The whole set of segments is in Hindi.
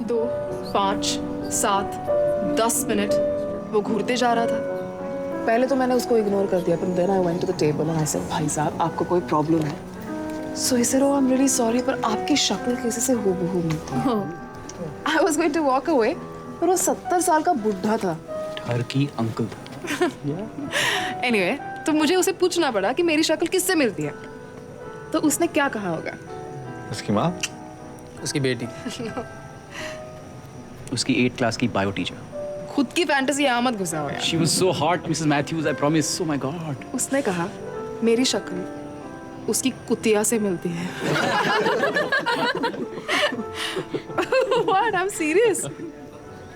2, 5, 7, 10 मिनट वो घूरते जा रहा था। पहले तो मैंने उसको इग्नोर कर दिया, but then I went to the table and I said, भाई साहब आपको कोई प्रॉब्लम है? So he said, oh I'm really sorry, पर आपकी शक्ल किसी से हूबहू मिलती है। I was going to walk away, पर वो 70 साल का बुढ़ा था। टर्की अंकल था। Anyway, तो मुझे उसे पूछना पड़ा कि मेरी शक्ल किससे मिलती है। तो उसने क्या कहा होगा? उसकी माँ, उसकी बेटी, उसकी 8th क्लास की बायो टीचर। खुद की फैंटेसी यहाँ मत घुसा हो यार। She was so hot, Mrs. Matthews. I promise. Oh my God. उसने कहा मेरी शक्ल उसकी कुतिया से मिलती है। What? I'm serious.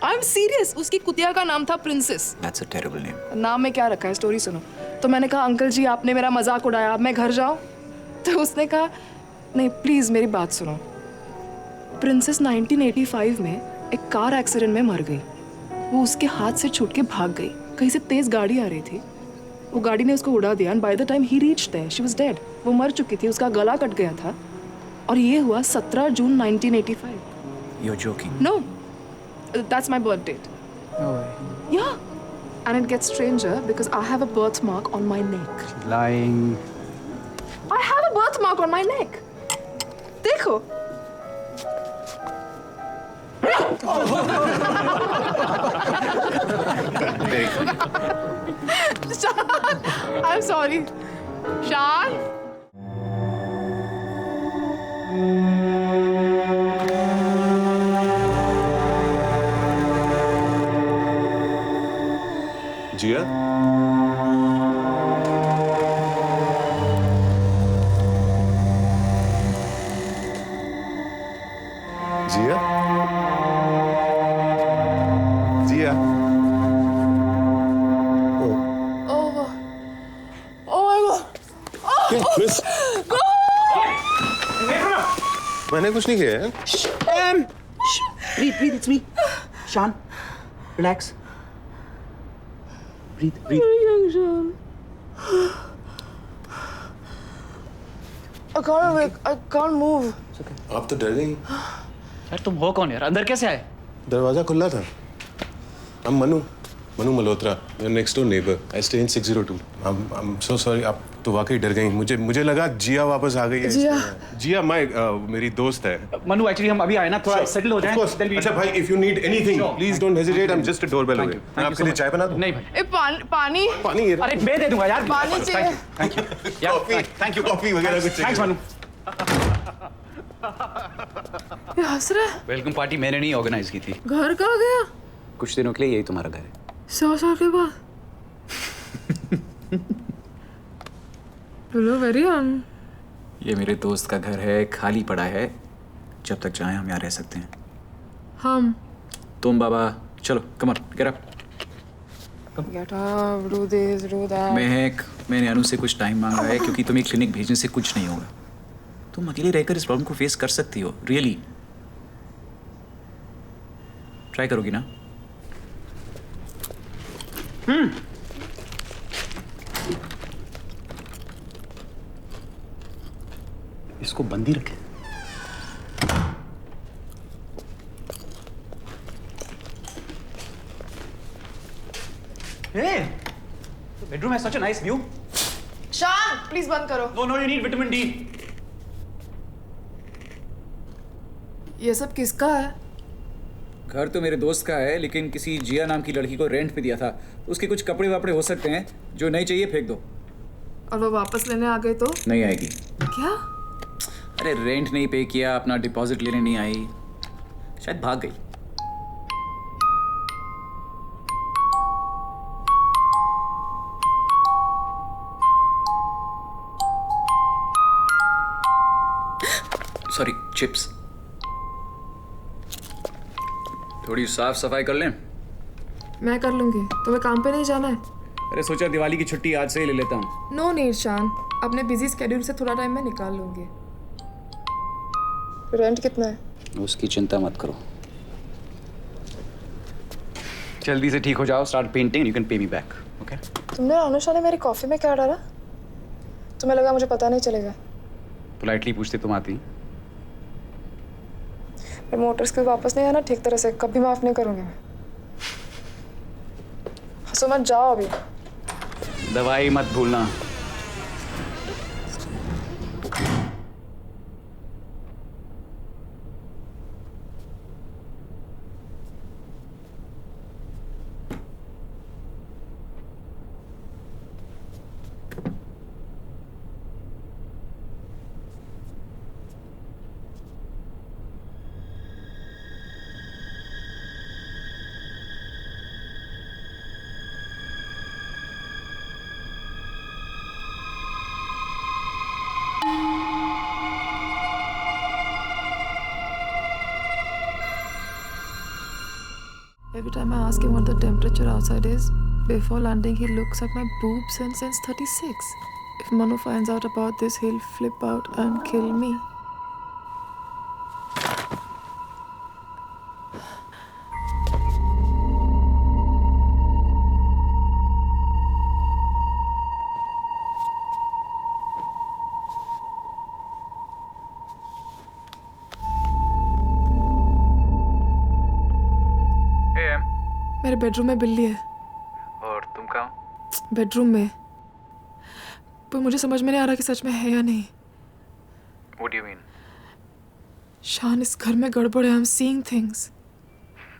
I'm serious. उसकी कुतिया का नाम था princess. That's a terrible name. नाम में क्या रखा है, स्टोरी सुनो। तो मैंने कहा अंकल जी आपने मेरा मजाक उड़ाया, अब मैं घर जाऊं? तो उसने कहा नहीं प्लीज मेरी बात सुनो। प्रिंसेस 1985 में एक कार एक्सीडेंट में मर गई। वो उसके हाथ से छूट के भाग गई। कहीं से तेज गाड़ी आ रही थी, वो गाड़ी ने उसको उड़ा दिया। And by the time he reached there she was dead. वो मर चुकी थी, उसका गला कट गया था। और ये हुआ 17 जून 1985। You're joking. No, that's my birth date. no way. Yeah, and it gets stranger because I have a birthmark on my neck. Lying. I have a birthmark on my neck. देखो। Very funny. I'm sorry. Shan? Jiya? Jiya? Jiya? Oh. Oh my God. क्या? मिस? मैंने कुछ नहीं किया है। Breathe, it's me. Shan, relax. Breathe. I can't awake. I can't move. आप तो डर गई। यार तुम हो कौन यार? अंदर कैसे आए? दरवाजा खुला था। I'm Manu Malhotra, your next door neighbor. I stay in 602. I'm so sorry. आप तो वाकई डर गई। मुझे लगा जिया वापस आ गई है। जिया मेरी दोस्त है। मनु, एक्चुअली हम अभी आए ना, थोड़ा सेटल हो जाएं। अच्छा भाई, if you need anything, please don't hesitate. I'm just a doorbell away. मैं आपके लिए चाय बना दूं? नहीं भाई। ए पानी। पानी है। अरे मैं दे दूंगा यार। पानी चाहिए। Thank you. Thank you. Coffee वगैरह कुछ चाहिए? थैंक्स मनु। ये हंस रहा है। वेलकम पार्टी मैंने नहीं ऑर्गेनाइज की थी। घर कहाँ गया? कुछ दिनों के लिए यही तुम्हारा घर है। 100 साल के बाद। Hello, very young. ये मेरे दोस्त का घर है, खाली पड़ा है। जब तक चाहे हम यहाँ रह सकते हैं। हम तुम बाबा चलो, come on, get up. Get up, do this, do that. मैंने अनु से कुछ टाइम मांगा है क्योंकि तुम्हें क्लिनिक भेजने से कुछ नहीं होगा। तुम अकेले रहकर इस प्रॉब्लम को फेस कर सकती हो, रियली। ट्राई करोगी ना? इसको बंदी रखें। Hey, the bedroom has such a nice view. शान, प्लीज बंद करो। No, you need vitamin D. ये सब किसका है? घर तो मेरे दोस्त का है, लेकिन किसी जिया नाम की लड़की को रेंट पे दिया था। उसके कुछ कपड़े वापड़े हो सकते हैं, जो नहीं चाहिए फेंक दो। और वो वापस लेने आ गए तो? नहीं आएगी। क्या? अरे रेंट नहीं पे किया, अपना डिपॉजिट लेने नहीं आई, शायद भाग गई। Sorry, chips. थोड़ी साफ सफाई कर लें। मैं कर लूंगी, तुम्हें काम पे नहीं जाना है? अरे सोचा दिवाली की छुट्टी आज से ही ले लेता हूँ। नो नीड शान, अपने बिजी स्केड्यूल से थोड़ा टाइम मैं निकाल लूंगी। रेंट कितना है? उसकी चिंता मत करो, जल्दी से ठीक हो जाओ, start painting, you can pay me back, okay? तुमने अनुषा ने मेरी कॉफी में क्या डाला? तुम्हें लगा मुझे पता नहीं चलेगा? पोलाइटली पूछते तुम आती। ये मोटर स्किल वापस नहीं आया ना ठीक तरह से, कभी माफ नहीं करूंगी मैं। हंसो मत, जाओ अभी। दवाई मत भूलना। Every time I ask him what the temperature outside is, before landing he looks at my boobs and says 36. If Manu finds out about this, he'll flip out and kill me. मेरे बेडरूम में बिल्ली है। और तुम कहाँ? बेडरूम में। पर मुझे समझ में नहीं आ रहा कि सच में है या नहीं। What do you mean? शान, इस घर में गड़बड़ है। I'm seeing things.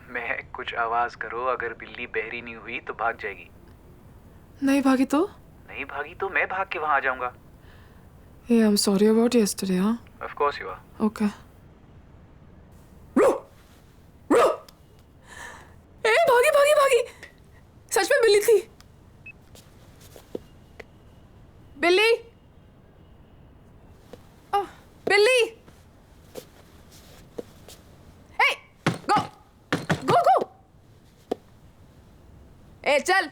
मैं कुछ आवाज करो, अगर बिल्ली बहरी नहीं हुई तो भाग जाएगी। नहीं भागी तो? नहीं भागी तो मैं भाग के वहां आ जाऊंगा। Hey, I'm sorry about yesterday, huh? Of course you are. Okay. ए, भागी भागी भागी! सच में बिल्ली थी। बिल्ली! ओह, बिल्ली! Hey, go! Go, go! ए, चल!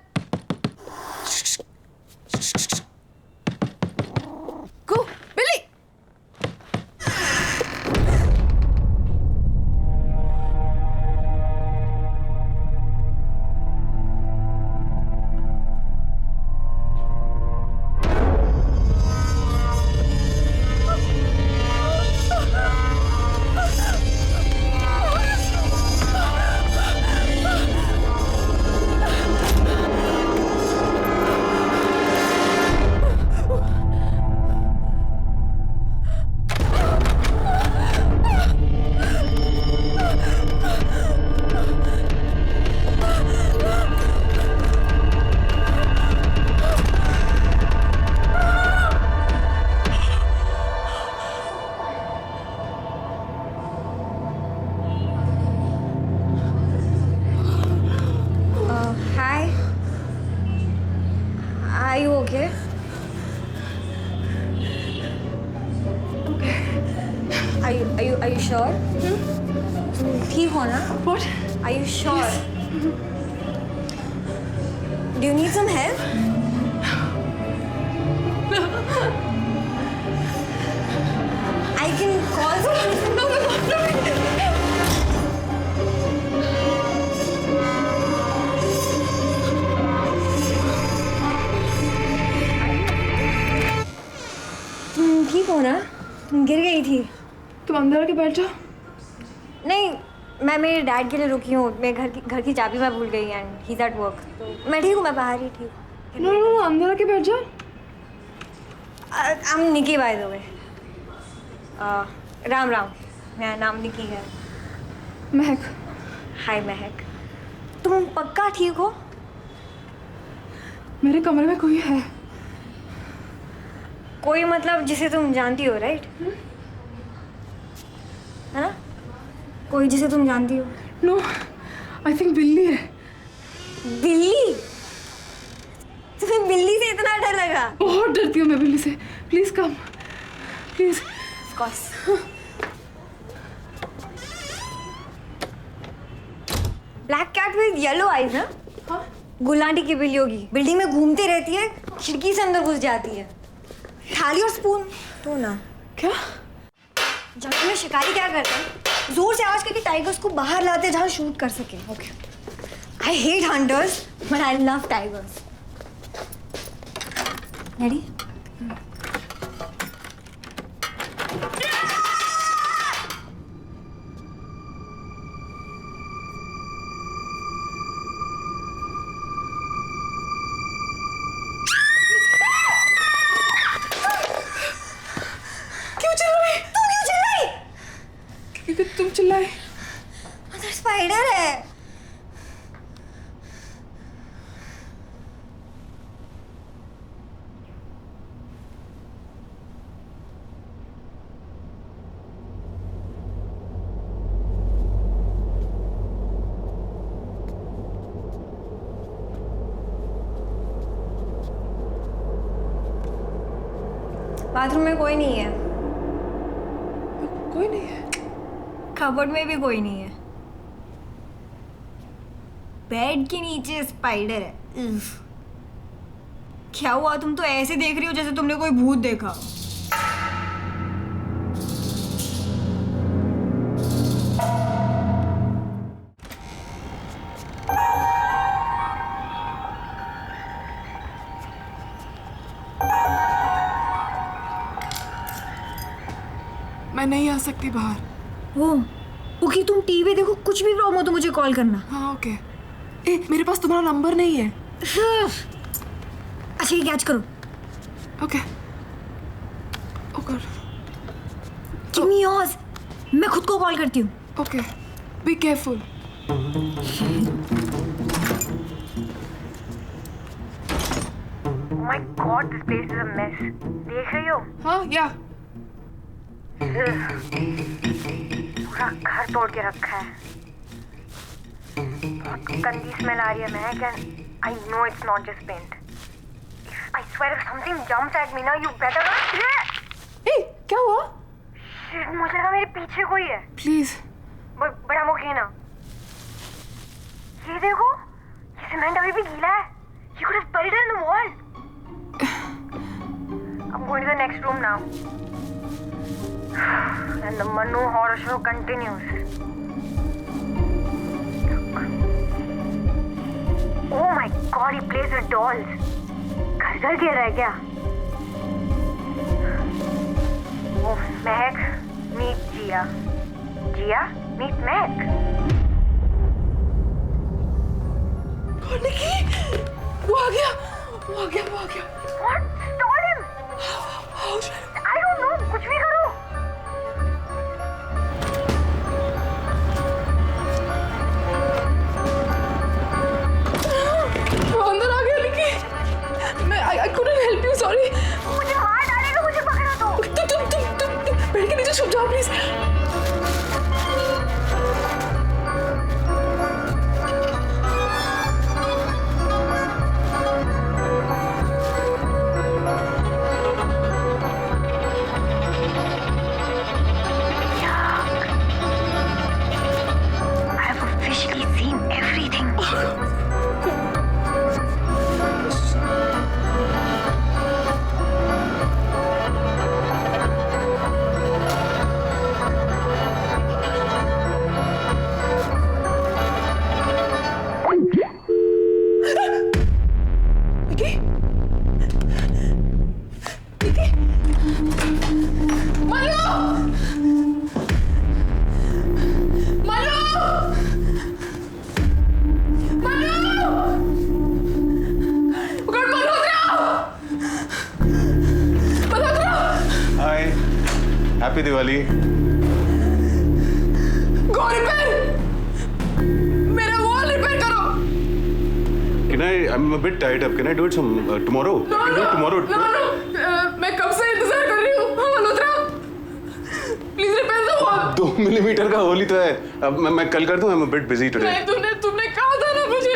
Go, बिल्ली! Hi. Are you okay? Are you sure? ठीक हो ना? What? Are you sure? Do you need some help? I can call someone. No. तुम ठीक हो ना? तुम गिर गई थी। तुम अंदर आके बैठ जाओ। नहीं, मैं मेरे डैड के लिए रुकी हूँ। मैं घर की चाबी मैं भूल गई and he is at work. तो मैं ठीक हूँ, मैं बाहर ही ठीक हूँ। नो, अंदर आके बैठ जाओ। I am Nikki by the way. Ram मेरा नाम निकी है। महक। हाय महक, तुम पक्का ठीक हो? मेरे कमरे में कोई है। कोई मतलब जिसे तुम जानती हो, राइट? है ना? कोई जिसे तुम जानती हो? नो, आई थिंक बिल्ली है। बिल्ली? तुम्हें बिल्ली से इतना डर लगा? बहुत डरती हूँ मैं बिल्ली से। Please come, please. Of course. Black cat with yellow eyes ना? हाँ? गुलांटी की बिल्ली होगी। बिल्डिंग में घूमती रहती है, खिड़की से अंदर घुस जाती है। थाली और स्पून तो ना। क्या? जंगल में शिकारी क्या करते हैं? जोर से आवाज करके टाइगर्स को बाहर लाते हैं जहाँ शूट कर सके। Okay, I hate hunters but I love tigers. Ready? Spider है। बाथरूम में कोई नहीं है, कोई नहीं है। कबर्ड में भी कोई नहीं है, बेड के नीचे स्पाइडर है। उफ। क्या हुआ, तुम तो ऐसे देख रही हो जैसे तुमने कोई भूत देखा। मैं नहीं आ सकती बाहर। ओके, तुम टीवी देखो, कुछ भी प्रॉब्लम हो तो मुझे कॉल करना। हाँ ओके। ए मेरे पास तुम्हारा नंबर नहीं है। अच्छा ये कैच करो। Okay okay give me yours, मैं खुद को कॉल करती हूँ। Okay be careful. My God, this place is a mess. देख रही हो? हाँ या पूरा घर तोड़ के रखा है। बहुत गंदी स्मेल आ रही है महक, and I know it's not just paint. I swear if something jumps at me now, you better not. ए क्या हुआ? Shit, मुझे लगा मेरे पीछे कोई है। Please But I'm okay now. ये देखो, ये सीमेंट अभी भी गीला है। You could have buried it in the wall. I'm going to the next room now. And the Manu horror show continues. Oh my God, he plays with dolls. घर गिर रहा है क्या? Oh, Mehak, meet Jia. Jia, meet Mehak. निकी वो आ गया। What? Stall him. I don't know. कुछ भी करो. वो अंदर आ गया निकी। मैं I couldn't help you, sorry। मुझे मार डालेगा, मुझे पकड़ा दो। तुम बेड के नीचे छुप जाओ please. I've officially seen everything. Nikki Manu hi, happy Diwali. Go repair मेरा वॉल रिपेयर करो। I'm a bit tied up. Can I do it tomorrow? No, I can do it tomorrow. मैं कब से इंतजार कर रही हूँ। Malhotra please repair the wall. 2 millimetre का होल ही तो है। अब मैं कल कर दूं। I'm a bit busy today. नहीं तुमने कहा था ना मुझे।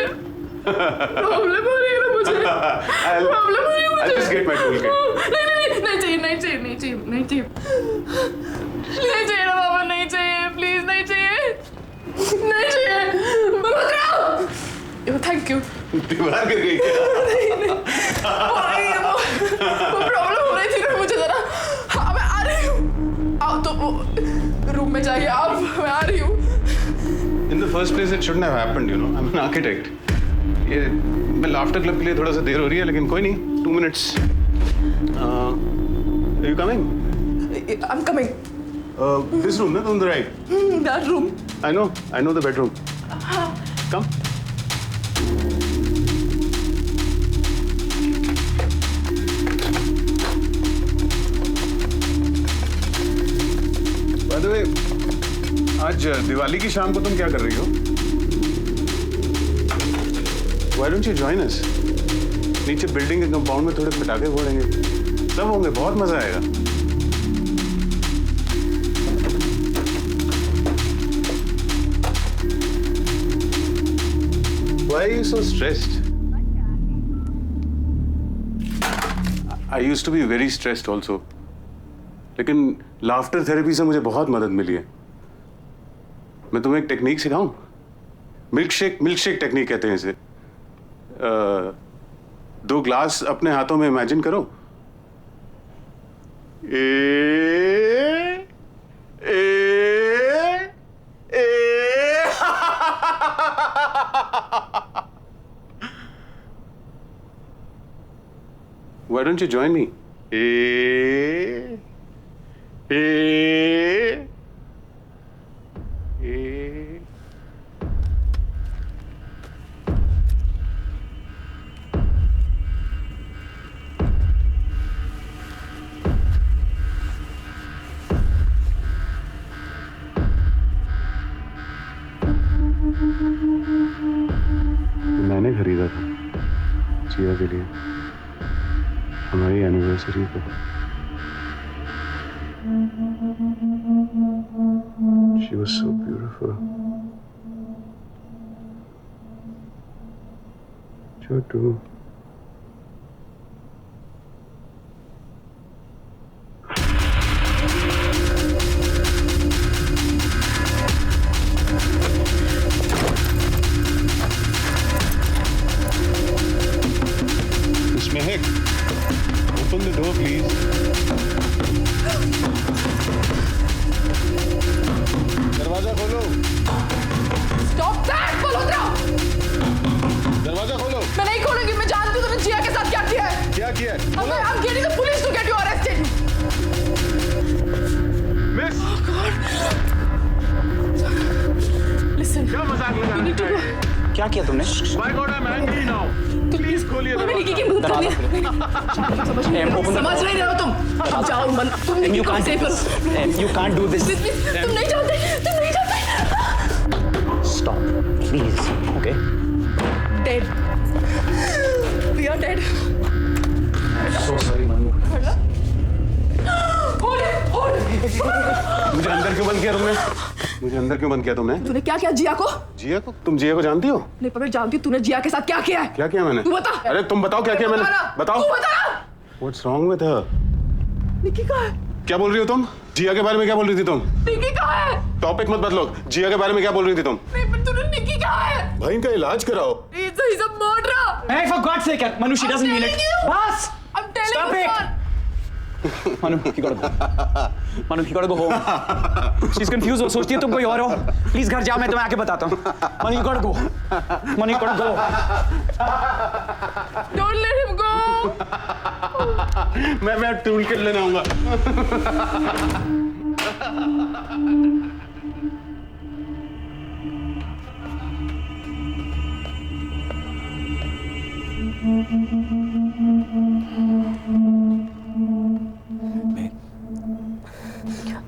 प्रॉब्लम हो रही है ना मुझे। प्रॉब्लम हो रही है मुझे। I'll just get my toolkit. नहीं चाहिए ना बाबा, नहीं चाहिए प्लीज, नहीं चाहिए मल्होत्रा। Thank you. दीवार गिर गई क्या? वो प्रॉब्लम हो रही थी ना मुझे जरा। हाँ मैं आ रही हूँ। आओ तो रूम में जाइए आप, मैं आ रही हूँ। In the first place, it shouldn't have happened. You know, I'm an architect. ये मैं लाफ्टर क्लब के लिए थोड़ा सा देर हो रही है, लेकिन कोई नहीं। 2 minutes. Are you coming? I'm coming. This room, on the right. That room. I know the bedroom. Come. By the way, आज दिवाली की शाम को तुम क्या कर रही हो? Why don't you join us? नीचे बिल्डिंग के कंपाउंड में थोड़े पटाखे फोड़ेंगे, सब होंगे, बहुत मजा आएगा। Why are you so stressed? I used to be very stressed also. लेकिन लाफ्टर थेरेपी से मुझे बहुत मदद मिली है। मैं तुम्हें एक टेक्निक सिखाऊं? मिल्कशेक टेक्निक कहते हैं इसे। 2 ग्लास अपने हाथों में इमेजिन करो। Why don't you join me? मैंने खरीदा था जिया के लिए हमारी एनिवर्सरी पे। She was so beautiful. Chotu. Miss Mehak, open the door, please. दरवाजा खोलो। Stop that, Malhotra! दरवाजा खोलो। मैं नहीं खोलूंगी, मैं जानती हूँ तूने जिया के साथ क्या किया है। क्या किया है? I'm getting the police to get you arrested. Miss, Listen, क्या मजाक लगा रहे हैं? क्या किया तुमने? My God, I'm angry now. Please खोलिए हमें निकी की दरवाजा। मदद करनी है। समझ नहीं रहे हो तुम। जाओ मन, तुम निकी को सेव करो। You can't do this. तुम नहीं चाहते। Stop, please. Okay? Dead. We are dead. So sorry, Manu. Hold it, hold it. मुझे अंदर क्यों बंद किया तुमने? मुझे अंदर क्यों बंद किया तुमने? तूने क्या किया जिया को? जिया को? तुम जिया को जानती हो? नहीं पर मैं जानती हूँ तूने जिया के साथ क्या किया है। क्या किया मैंने? तू बता। अरे तुम बताओ क्या किया मैंने? बताओ। तू बता। What's wrong with her? निकी कहाँ है? क्या बोल रही हो तुम? जिया के बारे में क्या बोल रही थी तुम? निकी कहाँ है? टॉपिक मत बदलो। जिया के बारे में क्या बोल रही थी तुम? नहीं पर तूने निकी कहाँ है? भाई इनका इलाज कराओ। He's a murderer. Hey, for God's sake, Manu, she doesn't mean it. Bas! I'm telling Stop you, it. son. Manu, you gotta go. Manu, you gotta go home. She's confused. वो सोचती है तुम कोई और हो. Please घर जाओ, मैं तुम्हें आके बताता हूँ. Manu, you gotta go. Manu, you gotta go. Don't let him go. मैं टूल किट लेने आऊंगा।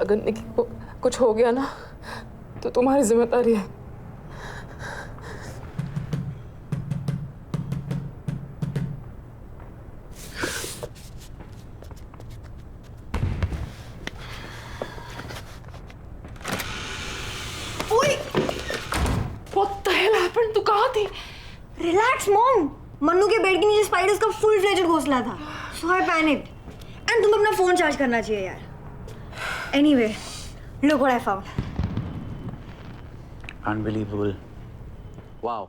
अगर निकी को कुछ हो गया ना तो तुम्हारी जिम्मेदारी है। What the hell happened? तू कहाँ थी? रिलैक्स मॉम, मन्नू के बेड के नीचे स्पाइडर्स का फुल फ्लेजेड घोंसला था, सो आई पैनिक्ड। एंड तुम्हें अपना फोन चार्ज करना चाहिए यार। Anyway, look what I found. Unbelievable. Wow.